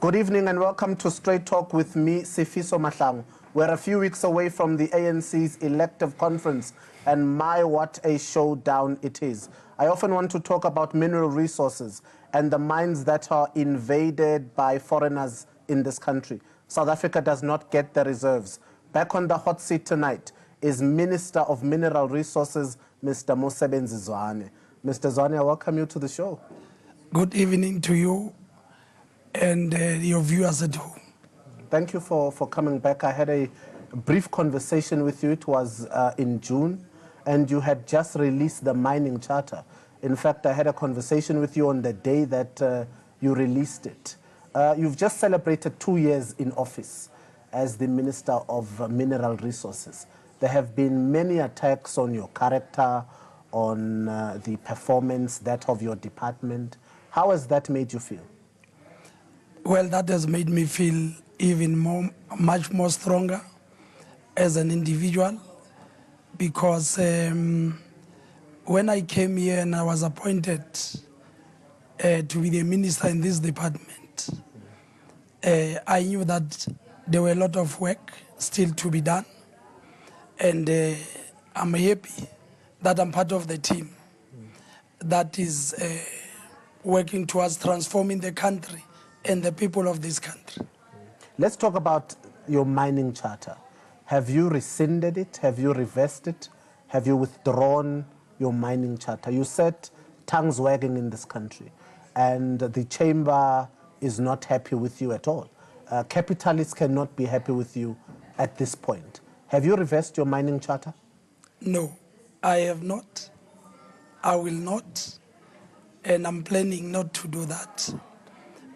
Good evening and welcome to Straight Talk with me, Sifiso Mahlangu. We're a few weeks away from the ANC's elective conference, and my, what a showdown it is. I often want to talk about mineral resources and the mines that are invaded by foreigners in this country. South Africa does not get the reserves. Back on the hot seat tonight is Minister of Mineral Resources, Mr. Mosebenzi Zwane. Mr. Zwane, I welcome you to the show. Good evening to you and your viewers at home. Thank you for coming back. I had a brief conversation with you. It was in June, and you had just released the mining charter. In fact, I had a conversation with you on the day that you released it. You've just celebrated 2 years in office as the Minister of Mineral Resources. There have been many attacks on your character, on the performance, that of your department. How has that made you feel? Well, that has made me feel much more stronger as an individual, because when I came here and I was appointed to be the minister in this department, I knew that there were a lot of work still to be done, and I'm happy that I'm part of the team that is working towards transforming the country and the people of this country. Let's talk about your mining charter. Have you rescinded it? Have you reversed it? Have you withdrawn your mining charter? You set tongues wagging in this country, and the chamber is not happy with you at all. Capitalists cannot be happy with you at this point. Have you reversed your mining charter? No, I have not. I will not, and I'm planning not to do that.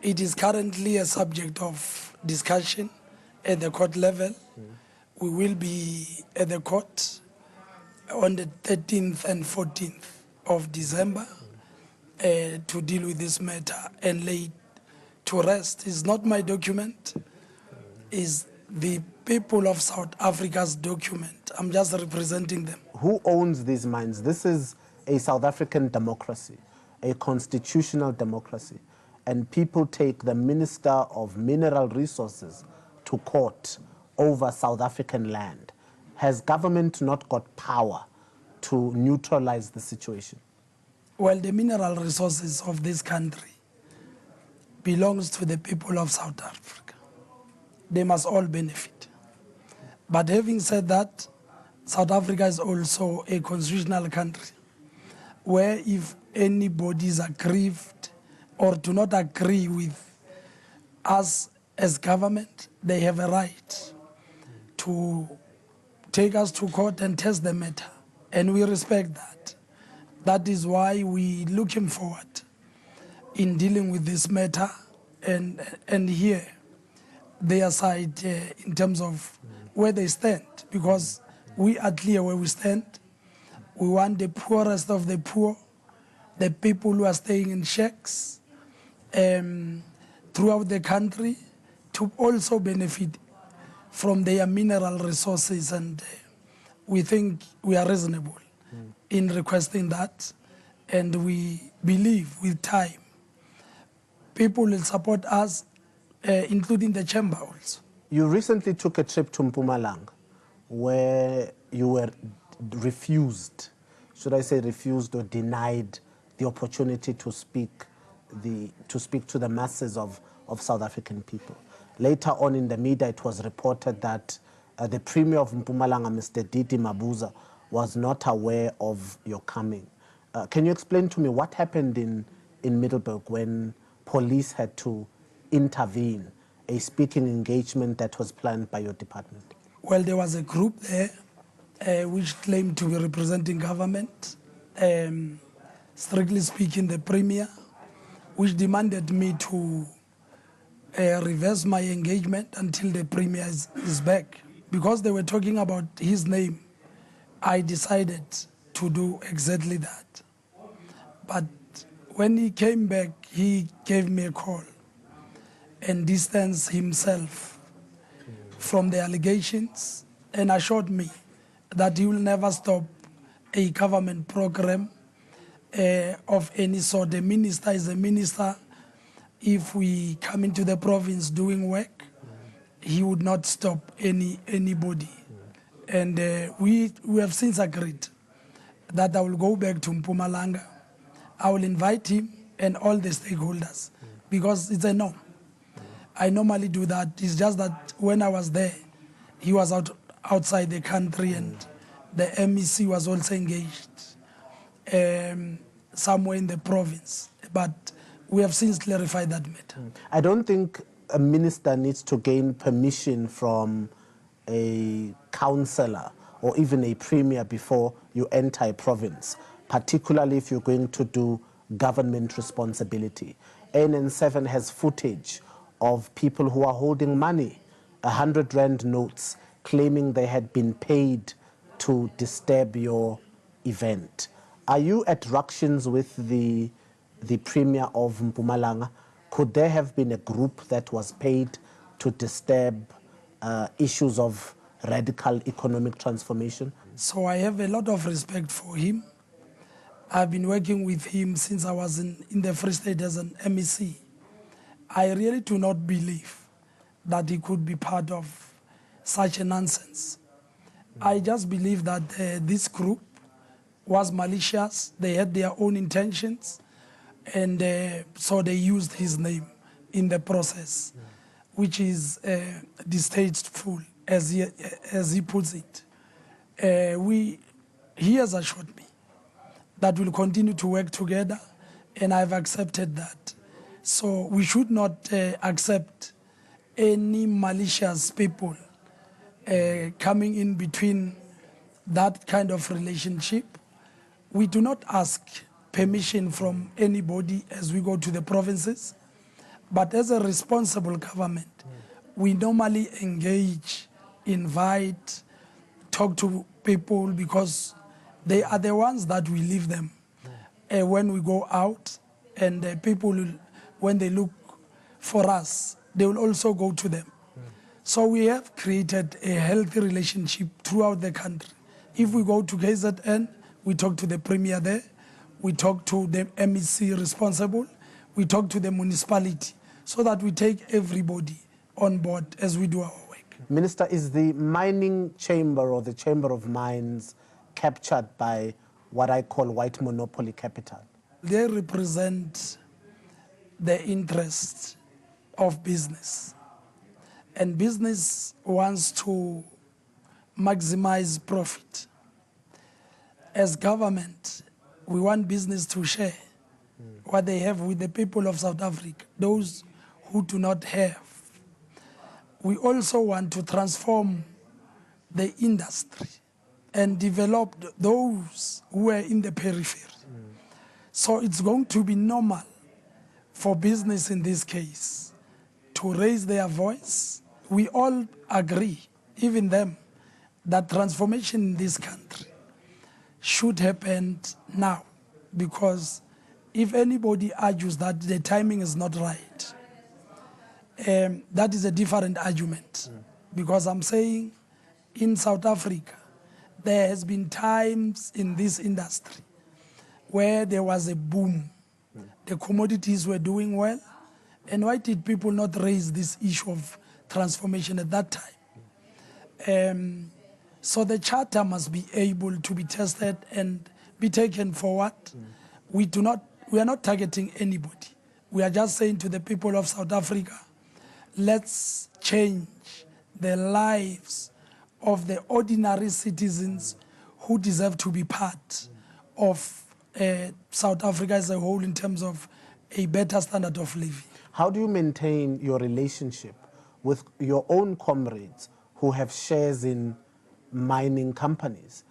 It is currently a subject of discussion at the court level. We will be at the court on the 13th and 14th of December to deal with this matter and lay it to rest. It's not my document, it's the people of South Africa's document. I'm just representing them. Who owns these mines? This is a South African democracy, a constitutional democracy, and people take the Minister of Mineral Resources to court over South African land. Has government not got power to neutralize the situation? Well, the mineral resources of this country belongs to the people of South Africa. They must all benefit. But having said that, South Africa is also a constitutional country where if anybody is aggrieved or do not agree with us as government, they have a right to take us to court and test the matter. And we respect that. That is why we're looking forward in dealing with this matter and hear their side in terms of where they stand, because we are clear where we stand. We want the poorest of the poor, the people who are staying in shacks throughout the country, to also benefit from their mineral resources, and we think we are reasonable in requesting that, and we believe with time people will support us, including the chamber also. You recently took a trip to Mpumalanga where you were refused, should I say refused or denied the opportunity to speak to the masses of South African people. Later on in the media, it was reported that the Premier of Mpumalanga, Mr. Didi Mabuza, was not aware of your coming. Can you explain to me what happened in Middelburg when police had to intervene, a speaking engagement that was planned by your department? Well, there was a group there which claimed to be representing government, strictly speaking the Premier, which demanded me to reverse my engagement until the Premier is back. Because they were talking about his name, I decided to do exactly that. But when he came back, he gave me a call and distanced himself from the allegations and assured me that he will never stop a government program of any sort. The minister is a minister if we come into the province doing work, he would not stop anybody. And we have since agreed that I will go back to Mpumalanga. I will invite him and all the stakeholders because it's a no. I normally do that. It's just that when I was there, he was outside the country and the MEC was also engaged somewhere in the province. But we have since clarified that matter. I don't think a minister needs to gain permission from a councillor or even a premier before you enter a province, particularly if you're going to do government responsibility. ANN7 has footage of people who are holding money, 100 Rand notes, claiming they had been paid to disturb your event. Are you at ructions with the Premier of Mpumalanga? Could there have been a group that was paid to disturb issues of radical economic transformation? So I have a lot of respect for him. I've been working with him since I was in the Free State as an MEC. I really do not believe that he could be part of such a nonsense. I just believe that this group was malicious. They had their own intentions, and so they used his name in the process, which is distasteful, as he puts it. He has assured me that we'll continue to work together, and I've accepted that. So we should not accept any malicious people coming in between that kind of relationship. We do not ask permission from anybody as we go to the provinces, but as a responsible government, we normally engage, invite, talk to people because they are the ones that we leave them when we go out, and people, when they look for us, they will also go to them. So we have created a healthy relationship throughout the country. If we go to KZN, we talk to the Premier there, we talk to the MEC responsible, we talk to the municipality, so that we take everybody on board as we do our work. Minister, is the mining chamber or the Chamber of Mines captured by what I call white monopoly capital? They represent the interest of business. And business wants to maximize profit. As government, we want business to share what they have with the people of South Africa, those who do not have. We also want to transform the industry and develop those who are in the periphery. So it's going to be normal for business in this case to raise their voice. We all agree, even them, that transformation in this country should happen now, because if anybody argues that the timing is not right, that is a different argument. Because I'm saying in South Africa, there has been times in this industry where there was a boom. The commodities were doing well. And why did people not raise this issue of transformation at that time? So the charter must be able to be tested and be taken forward. We are not targeting anybody. We are just saying to the people of South Africa, let's change the lives of the ordinary citizens who deserve to be part of South Africa as a whole in terms of a better standard of living. How do you maintain your relationship with your own comrades who have shares in mining companies?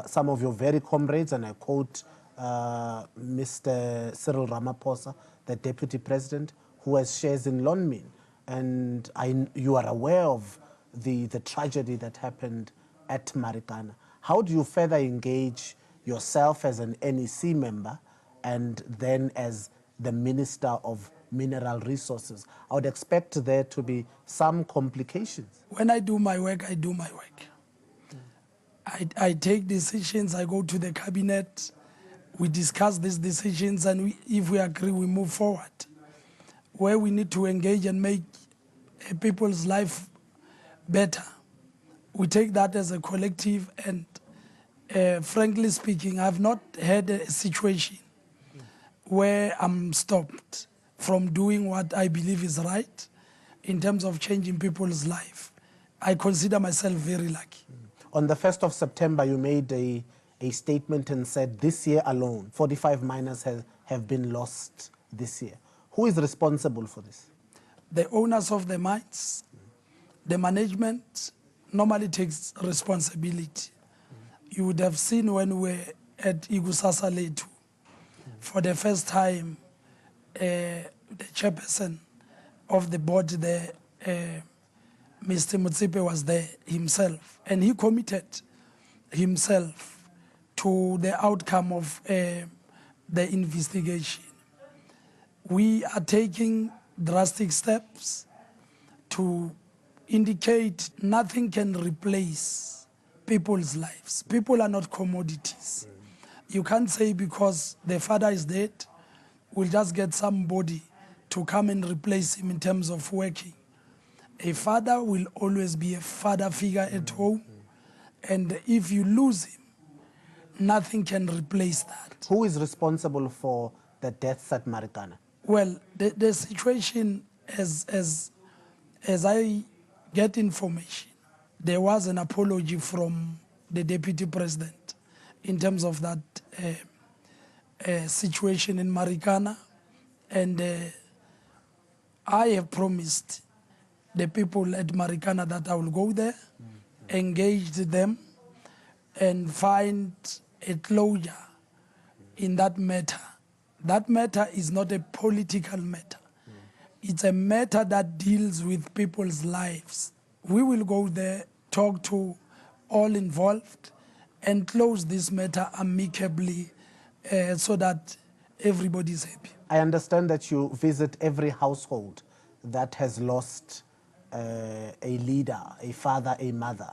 Some of your very comrades, and I quote Mr. Cyril Ramaphosa, the Deputy President, who has shares in Lonmin. And you are aware of the tragedy that happened at Marikana. How do you further engage yourself as an NEC member and then as the Minister of Mineral Resources? I would expect there to be some complications. When I do my work, I do my work. I take decisions, I go to the cabinet, we discuss these decisions, and if we agree, we move forward. where we need to engage and make people's life better. We take that as a collective, and frankly speaking, I've not had a situation where I'm stopped from doing what I believe is right in terms of changing people's life. I consider myself very lucky. On the 1st of September, you made a statement and said this year alone, 45 miners have been lost this year. Who is responsible for this? The owners of the mines, the management normally takes responsibility. You would have seen when we were at Igusasa Letu, for the first time, the chairperson of the board there, Mr. Mutsipe, was there himself, and he committed himself to the outcome of the investigation. We are taking drastic steps to indicate nothing can replace people's lives. People are not commodities. You can't say because the father is dead, we'll just get somebody to come and replace him in terms of working. A father will always be a father figure at home, and if you lose him, nothing can replace that. Who is responsible for the deaths at Marikana? Well, the situation, as I get information, there was an apology from the deputy president in terms of that situation in Marikana, and I have promised the people at Marikana that I will go there, engage them, and find a closure in that matter. That matter is not a political matter. It's a matter that deals with people's lives. We will go there, talk to all involved, and close this matter amicably so that everybody is happy. I understand that you visit every household that has lost a leader, a father, a mother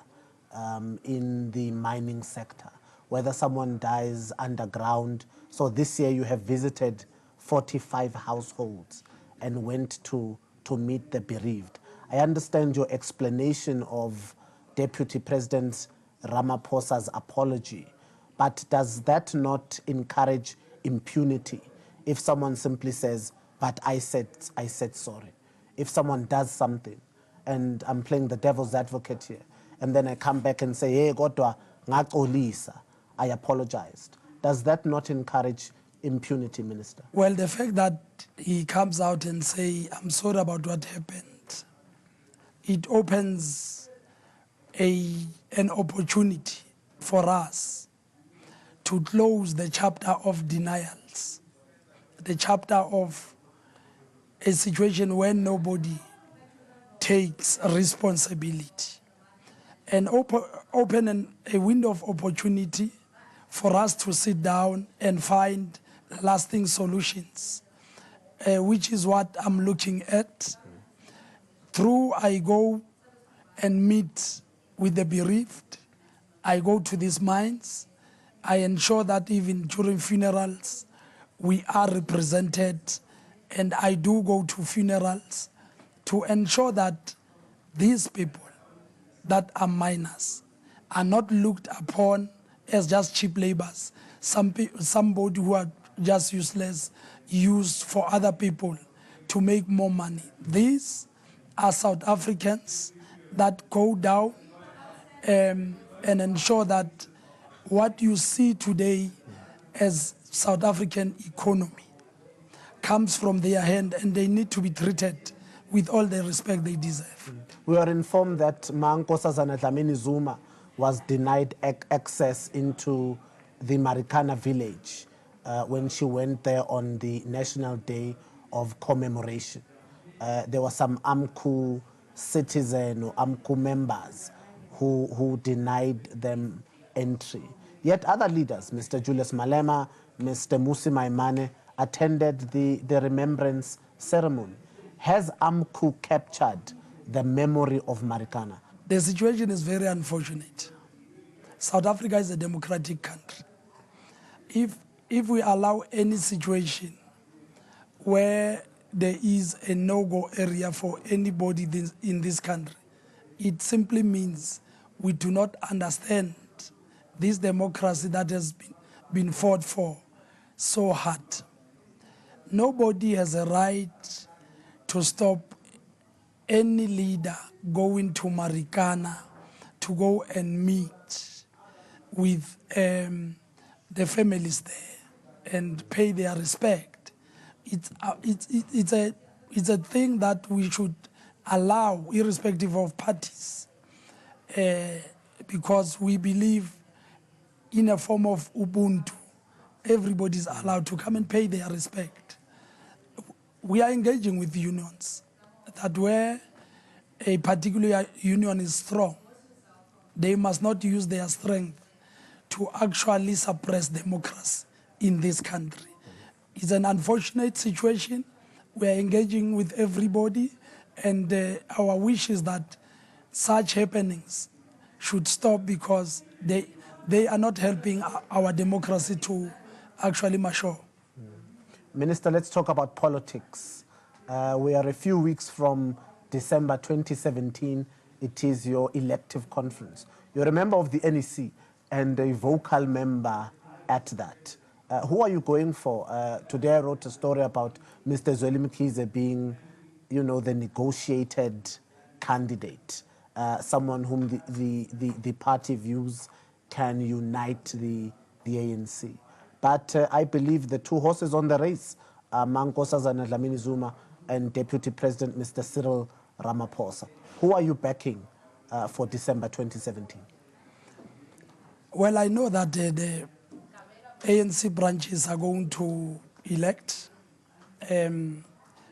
in the mining sector, whether someone dies underground. So this year you have visited 45 households and went to meet the bereaved. I understand your explanation of Deputy President Ramaphosa's apology, but does that not encourage impunity if someone simply says, but I said sorry? If someone does something, and I'm playing the devil's advocate here, and then I come back and say, hey, kodwa ngaxolisa, I apologized. Does that not encourage impunity, Minister? Well, the fact that he comes out and say, I'm sorry about what happened, it opens an opportunity for us to close the chapter of denials, the chapter of a situation where nobody takes responsibility, and open a window of opportunity for us to sit down and find lasting solutions, which is what I'm looking at. Through I go and meet with the bereaved, I go to these mines, I ensure that even during funerals, we are represented, and I do go to funerals to ensure that these people that are miners are not looked upon as just cheap laborers, somebody who are just useless, used for other people to make more money. These are South Africans that go down and ensure that what you see today as South African economy comes from their hand, and they need to be treated with all the respect they deserve. We are informed that Nkosazana Dlamini Zuma was denied access into the Marikana village when she went there on the National Day of Commemoration. There were some AMCU citizens or AMCU members who denied them entry. Yet other leaders, Mr. Julius Malema, Mr. Musi Maimane, attended the remembrance ceremony. Has AMCU captured the memory of Marikana? The situation is very unfortunate. South Africa is a democratic country. If we allow any situation where there is a no-go area for anybody in this country. It simply means we do not understand this democracy that has been fought for so hard. Nobody has a right to stop any leader going to Marikana to go and meet with the families there and pay their respect. It's a thing that we should allow, irrespective of parties, because we believe in a form of Ubuntu. Everybody's allowed to come and pay their respect. We are engaging with unions, that where a particular union is strong, they must not use their strength to actually suppress democracy in this country. It's an unfortunate situation. We are engaging with everybody, and our wish is that such happenings should stop, because they are not helping our democracy to actually mature. Minister, let's talk about politics. We are a few weeks from December 2017. It is your elective conference. You're a member of the NEC and a vocal member at that. Who are you going for? Today I wrote a story about Mr. Zwane being, the negotiated candidate, someone whom the party views can unite the ANC. But I believe the two horses on the race are Nkosazana Dlamini Zuma and Deputy President Mr. Cyril Ramaphosa. Who are you backing for December 2017? Well, I know that the ANC branches are going to elect.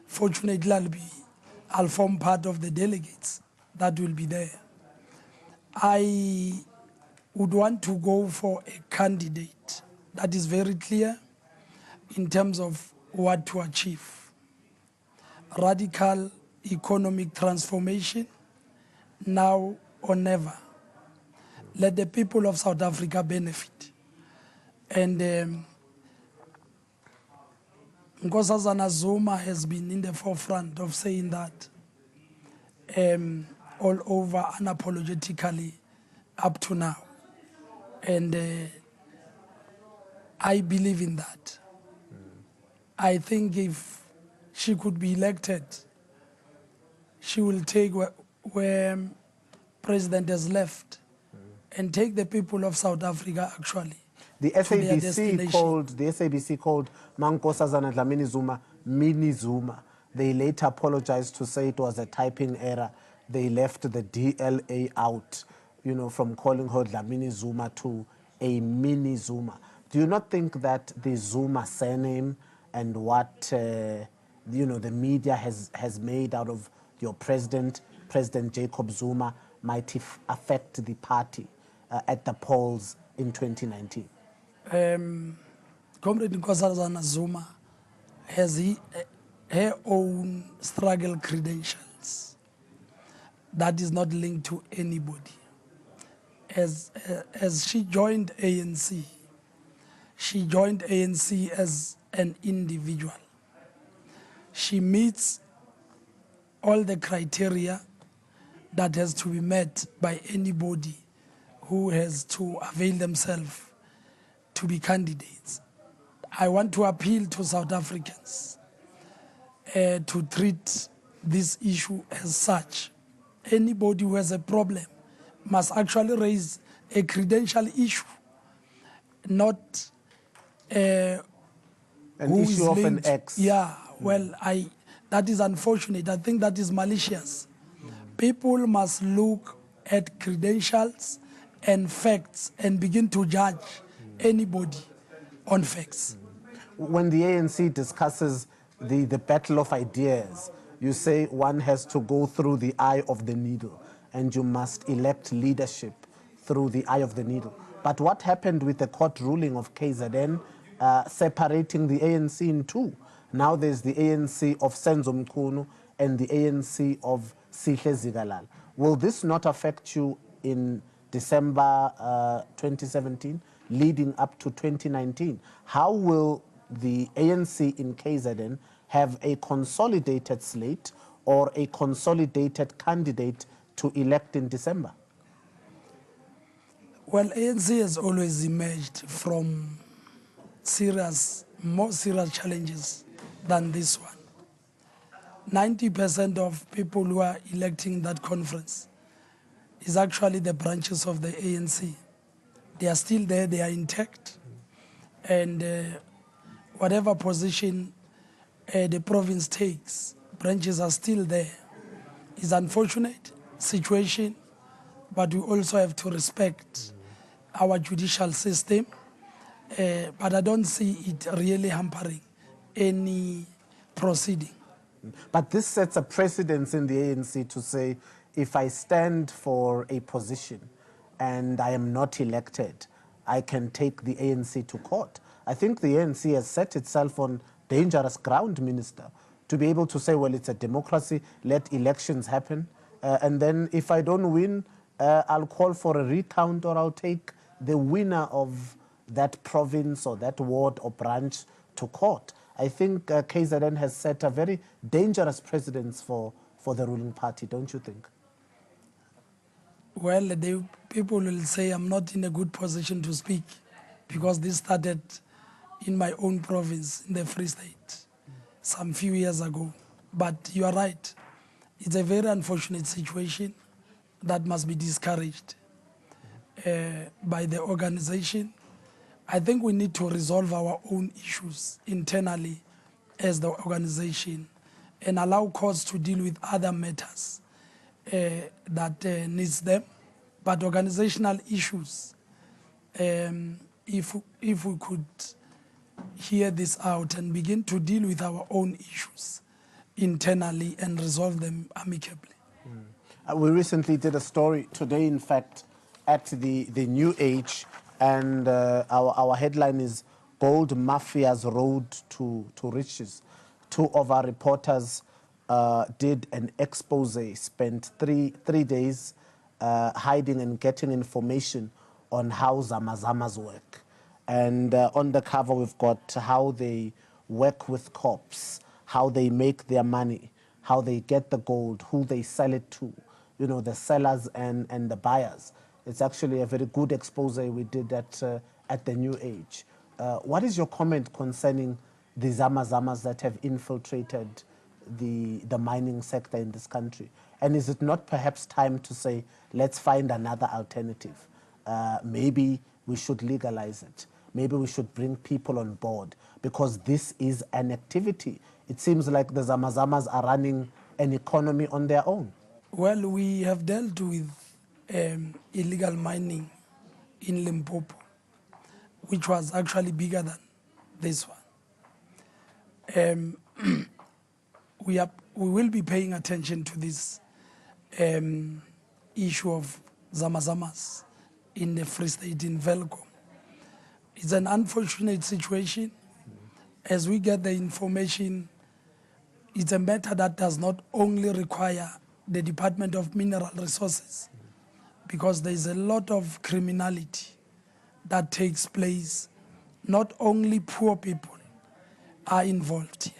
Fortunately, I'll form part of the delegates that will be there. I would want to go for a candidate that is very clear in terms of what to achieve. Radical economic transformation, now or never. Let the people of South Africa benefit. And Nkosazana Zuma has been in the forefront of saying that all over unapologetically up to now. And I believe in that. I think if she could be elected, she will take where President has left and take the people of South Africa actually. The SABC called Nkosazana Dlamini Zuma Mini Zuma. They later apologized to say it was a typing error. They left the DLA out, from calling her Dlamini Zuma to a Mini Zuma. Do you not think that the Zuma surname and what the media has made out of your President Jacob Zuma might affect the party at the polls in 2019? Comrade Nkosazana Zuma has her own struggle credentials that is not linked to anybody. As she joined ANC, she joined ANC as an individual. She meets all the criteria that has to be met by anybody who has to avail themselves to be candidates. I want to appeal to South Africans to treat this issue as such. Anybody who has a problem must actually raise a credential issue, not an issue of an ex. Yeah, well, that is unfortunate. I think that is malicious. People must look at credentials and facts and begin to judge anybody on facts. When the ANC discusses the battle of ideas, you say one has to go through the eye of the needle and you must elect leadership through the eye of the needle. But what happened with the court ruling of KZN separating the ANC in two? Now there's the ANC of Senzo Mkhunu and the ANC of Sihle Zikalala. Will this not affect you in December 2017, leading up to 2019? How will the ANC in KZN have a consolidated slate or a consolidated candidate to elect in December? Well, ANC has always emerged from more serious challenges than this one. 90% of people who are electing that conference is actually the branches of the ANC. They are still there, they are intact, and whatever position the province takes, branches are still there. It's an unfortunate situation, but we also have to respect our judicial system. But I don't see it really hampering any proceeding. But this sets a precedence in the ANC to say, if I stand for a position and I am not elected, I can take the ANC to court. I think the ANC has set itself on dangerous ground, Minister, to be able to say, well, it's a democracy, let elections happen, and then if I don't win, I'll call for a recount, or I'll take the winner of that province or that ward or branch to court. I think KZN has set a very dangerous precedence for the ruling party, don't you think? Well, the people will say I'm not in a good position to speak because this started in my own province, in the Free State, some few years ago. But you are right. It's a very unfortunate situation that must be discouraged by the organization. I think we need to resolve our own issues internally as the organization and allow courts to deal with other matters that needs them. But organizational issues, if we could hear this out and begin to deal with our own issues internally and resolve them amicably. We recently did a story today, in fact, at the New Age, and our headline is Gold Mafia's Road to Riches. Two of our reporters did an expose, spent three days hiding and getting information on how Zamazamas work. And on the cover, we've got how they work with cops, how they make their money, how they get the gold, who they sell it to, you know, the sellers and the buyers. It's actually a very good expose we did at the New Age. What is your comment concerning the Zamazamas that have infiltrated the mining sector in this country? And is it not perhaps time to say, let's find another alternative? Maybe we should legalize it. Maybe we should bring people on board, because this is an activity. It seems like the Zamazamas are running an economy on their own. Well, we have dealt with illegal mining in Limpopo, which was actually bigger than this one. We will be paying attention to this issue of Zamazamas in the Free State, in Velco. It's an unfortunate situation. As we get the information, it's a matter that does not only require the Department of Mineral Resources, because there is a lot of criminality that takes place. Not only poor people are involved here.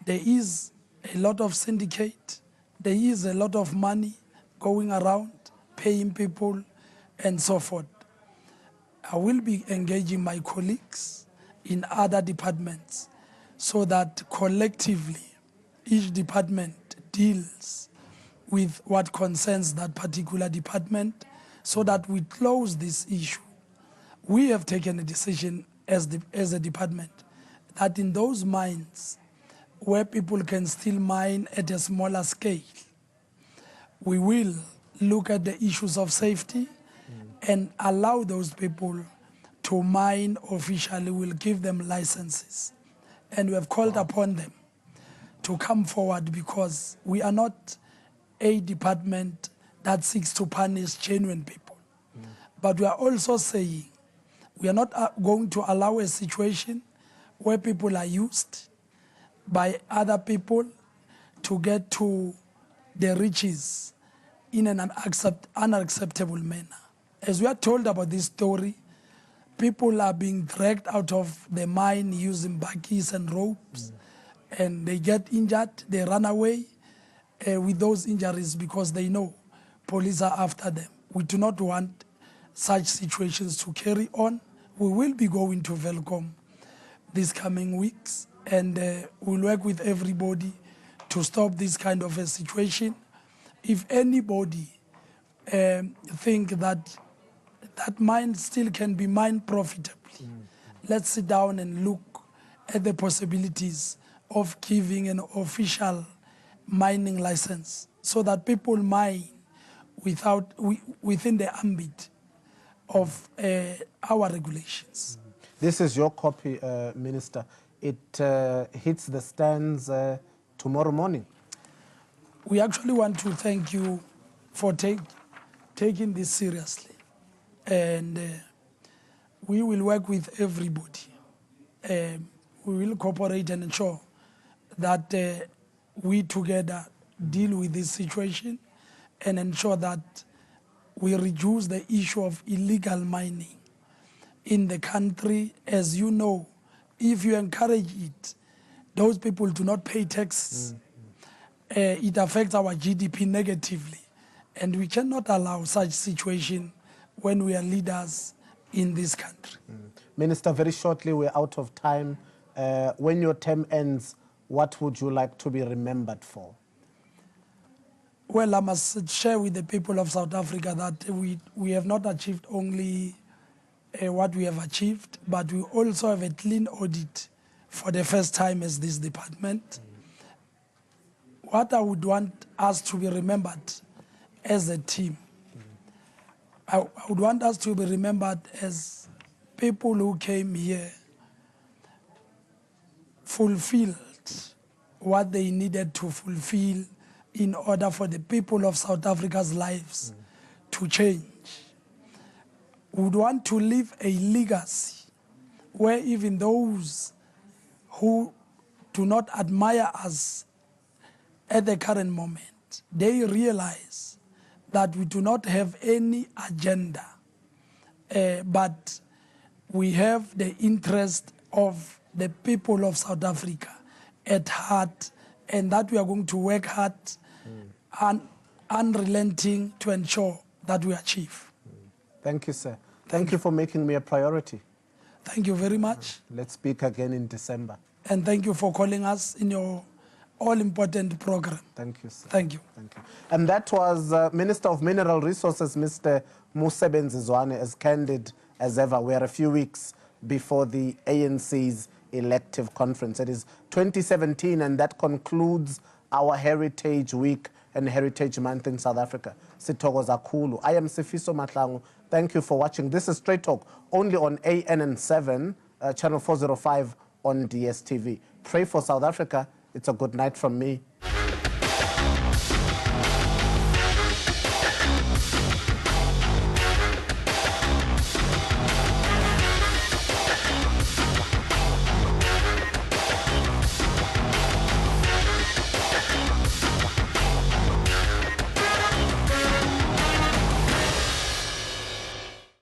There is a lot of syndicate, there is a lot of money going around, paying people, and so forth. I will be engaging my colleagues in other departments so that collectively each department deals with what concerns that particular department so that we close this issue. We have taken a decision as a department that in those mines where people can still mine at a smaller scale, we will look at the issues of safety and allow those people to mine officially. We'll give them licenses. And we have called upon them to come forward, because we are not a department that seeks to punish genuine people. But we are also saying we are not going to allow a situation where people are used by other people to get to the riches in an unacceptable manner. As we are told about this story, people are being dragged out of the mine using bakkies and ropes, and they get injured, they run away with those injuries because they know police are after them. We do not want such situations to carry on. We will be going to Velcom these coming weeks, and we'll work with everybody to stop this kind of a situation. If anybody think that mine still can be mined profitably, let's sit down and look at the possibilities of giving an official mining license so that people mine within the ambit of our regulations. This is your copy, Minister. It hits the stands tomorrow morning. We actually want to thank you for taking this seriously. And we will work with everybody. We will cooperate and ensure that we together deal with this situation and ensure that we reduce the issue of illegal mining in the country. As you know, if you encourage it, those people do not pay taxes. It affects our GDP negatively. And we cannot allow such situation when we are leaders in this country. Minister, very shortly, we're out of time. When your term ends, what would you like to be remembered for? Well, I must share with the people of South Africa that we have not achieved only what we have achieved, but we also have a clean audit for the first time as this department. What I would want us to be remembered as a team, I would want us to be remembered as people who came here, fulfilled what they needed to fulfill in order for the people of South Africa's lives to change. We would want to leave a legacy where even those who do not admire us at the current moment, they realize that we do not have any agenda, but we have the interest of the people of South Africa at heart, and that we are going to work hard and unrelenting to ensure that we achieve. Thank you, sir. Thank you for making me a priority. Thank you very much. Let's speak again in December. And thank you for calling us in your all-important program. Thank you, sir. Thank you. Thank you. And that was Minister of Mineral Resources, Mr. Mosebenzi Zwane, as candid as ever. We are a few weeks before the ANC's elective conference. It is 2017, and that concludes our Heritage Week and Heritage Month in South Africa. Sithokoza kakhulu. I am Sifiso Mahlangu. Thank you for watching. This is Straight Talk, only on ANN7, channel 405 on DSTV. Pray for South Africa. It's a good night from me.